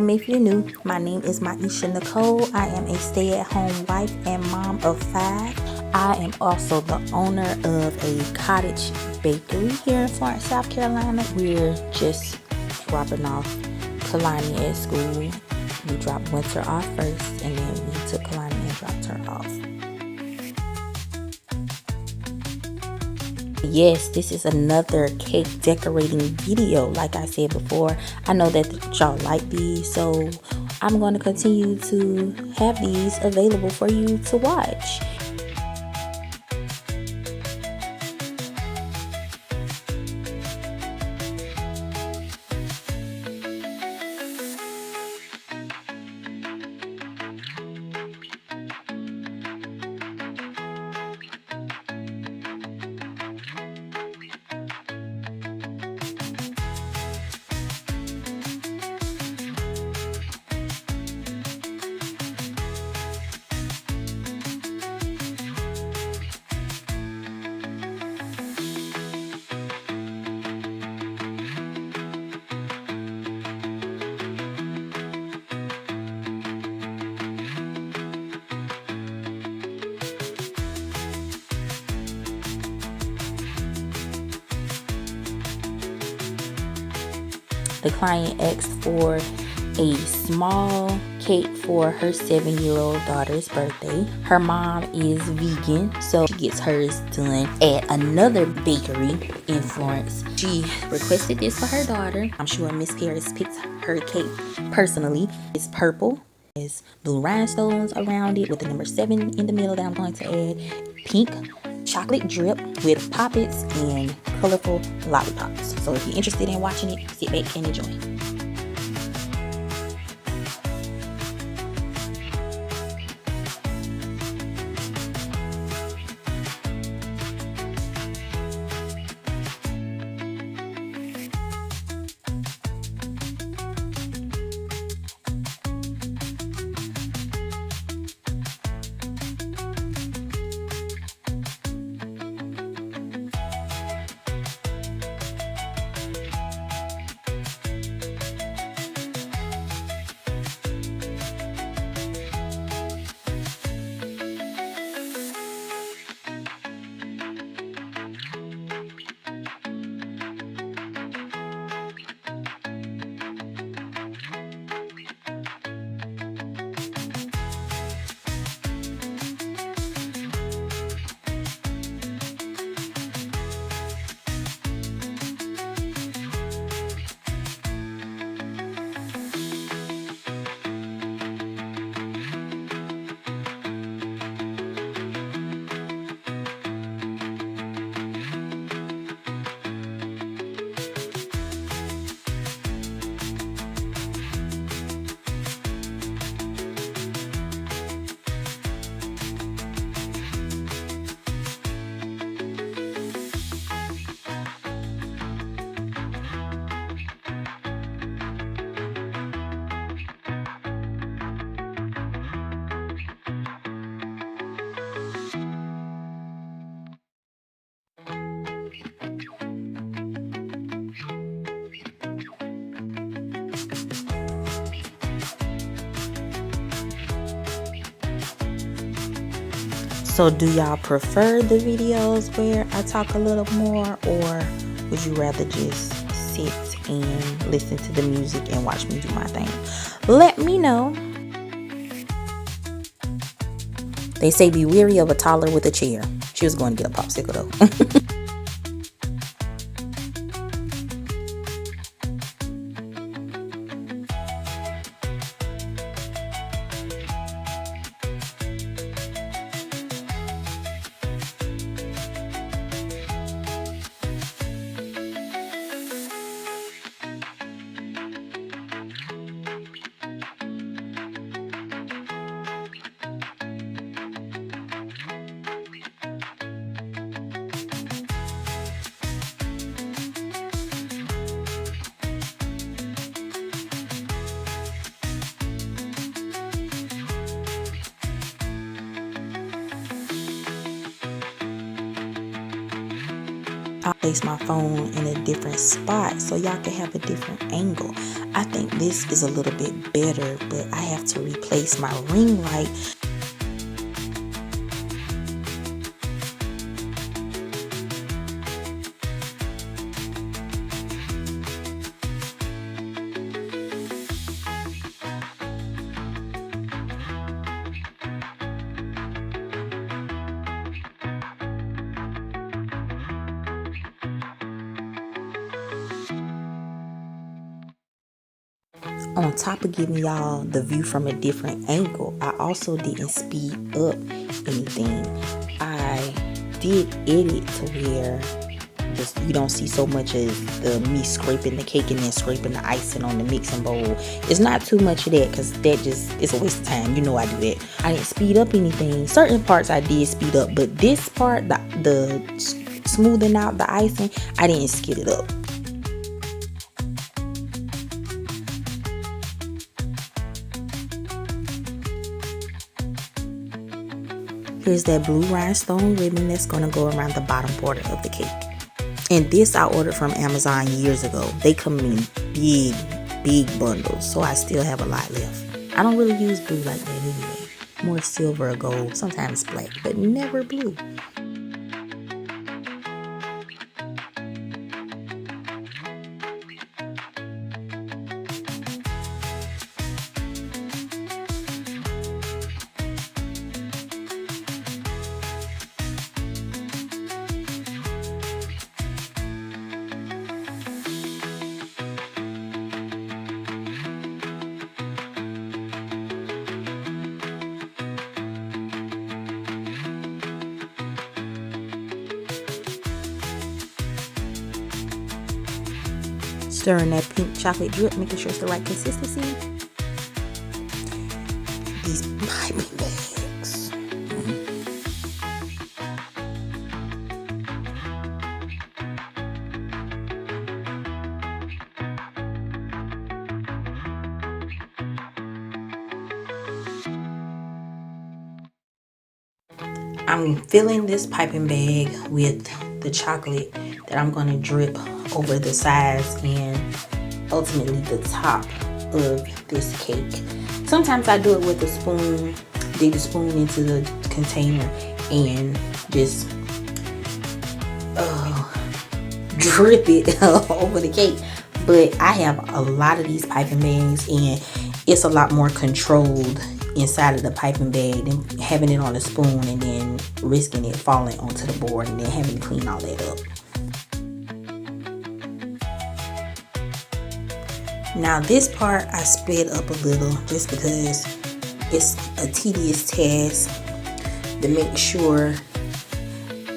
Welcome if you're new. My name is Maisha Nicole. I am a stay-at-home wife and mom of 5. I am also the owner of a Cottage bakery here in Florence, South Carolina. We're just dropping off Kalani at school. We dropped Winter off first, and then we took Kalani and dropped her off. Yes, this is another cake decorating video. Like I said before, I know that y'all like these, so I'm going to continue to have these available for you to watch. The client asked for a small cake for her 7-year-old daughter's birthday. Her mom is vegan, so she gets hers done at another bakery in Florence. She requested this for her daughter. I'm sure Miss Paris picked her cake personally. It's purple. There's blue rhinestones around it with the number 7 in the middle that I'm going to add. Pink chocolate drip with poppets and colorful lollipops. So if you're interested in watching it, sit back and enjoy. So do y'all prefer the videos where I talk a little more, or would you rather just sit and listen to the music and watch me do my thing? Let me know. They say be weary of a toddler with a chair. She was going to get a popsicle though. I place my phone in a different spot so y'all can have a different angle. I think this is a little bit better, but I have to replace my ring light. On top of giving y'all the view from a different angle, I also didn't speed up anything. I did edit to where just you don't see so much of the me scraping the cake and then scraping the icing on the mixing bowl. It's not too much of that because that just is a waste of time. You know I do that. I didn't speed up anything. Certain parts I did speed up, but this part, the smoothing out the icing, I didn't skid it up. Here's that blue rhinestone ribbon that's going to go around the bottom border of the cake. And this I ordered from Amazon years ago. They come in big bundles, so I still have a lot left. I don't really use blue like that anyway. More silver or gold, sometimes black, but never blue. Stirring that pink chocolate drip, making sure it's the right consistency. These piping bags. I'm filling this piping bag with the chocolate that I'm going to drip over the sides and ultimately the top of this cake. Sometimes I do it with a spoon, dig the spoon into the container and just drip it over the cake. But I have a lot of these piping bags and it's a lot more controlled inside of the piping bag than having it on a spoon and then risking it falling onto the board and then having to clean all that up. Now this part I sped up a little just because it's a tedious task to make sure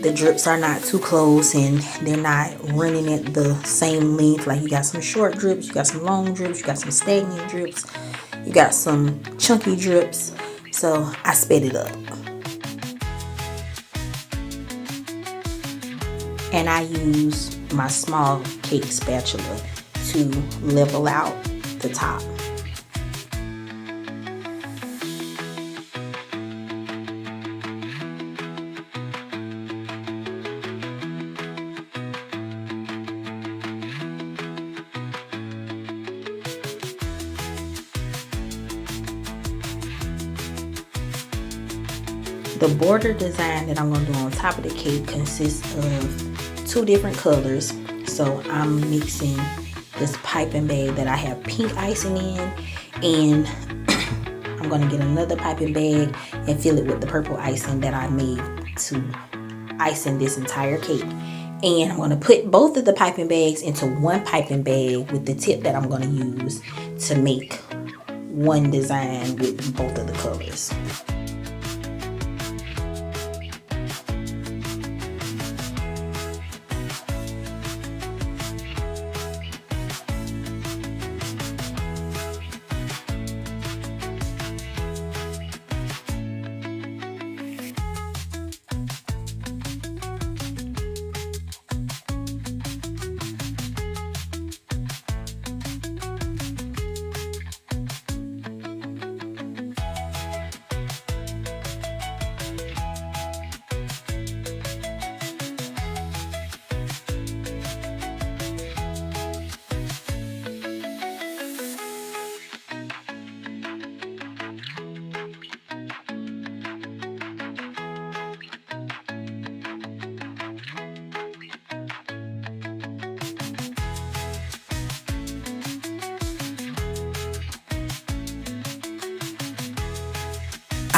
the drips are not too close and they're not running at the same length. Like you got some short drips, you got some long drips, you got some stagnant drips, you got some chunky drips. So I sped it up. And I use my small cake spatula to level out the top. The border design that I'm going to do on top of the cake consists of 2 different colors. So I'm mixing this piping bag that I have pink icing in, and I'm going to get another piping bag and fill it with the purple icing that I made to icing this entire cake. And I'm going to put both of the piping bags into one piping bag with the tip that I'm going to use to make one design with both of the colors.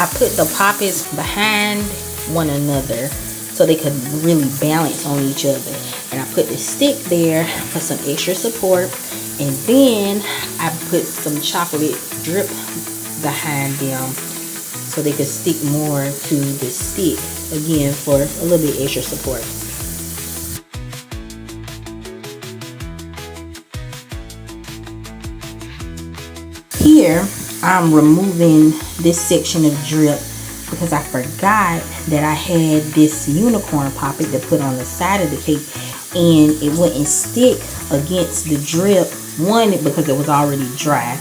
I put the poppets behind one another so they could really balance on each other. And I put the stick there for some extra support. And then I put some chocolate drip behind them so they could stick more to the stick, again for a little bit extra support. Here I'm removing this section of drip because I forgot that I had this unicorn poppet to put on the side of the cake, and it wouldn't stick against the drip. One, because it was already dry,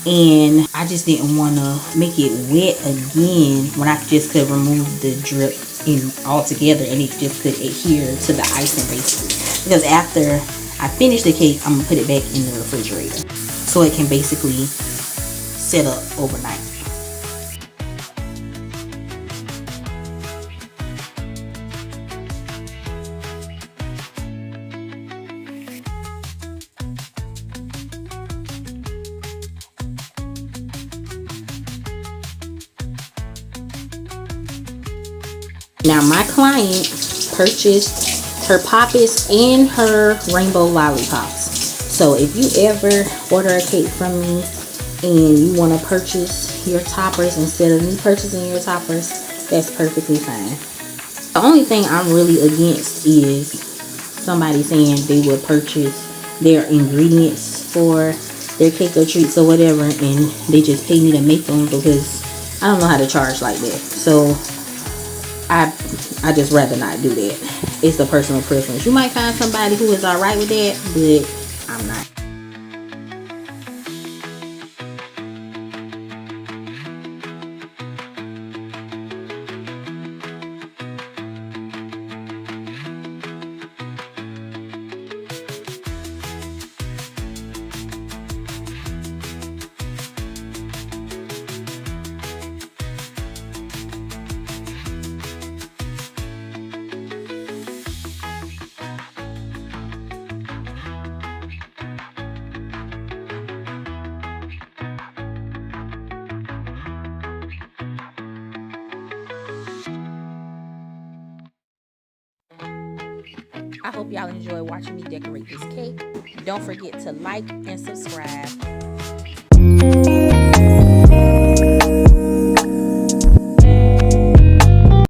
and I just didn't want to make it wet again when I just could remove the drip in altogether and it just could adhere to the icing basically. Because after I finish the cake, I'm gonna put it back in the refrigerator so it can basically set up overnight. Now my client purchased her poppets and her rainbow lollipops. So if you ever order a cake from me and you want to purchase your toppers instead of me purchasing your toppers, that's perfectly fine. The only thing I'm really against is somebody saying they would purchase their ingredients for their cake or treats or whatever and they just pay me to make them, because I don't know how to charge like that. So I just rather not do that. It's a personal preference. You might find somebody who is alright with that, but I'm not. I hope y'all enjoy watching me decorate this cake. Don't forget to like and subscribe.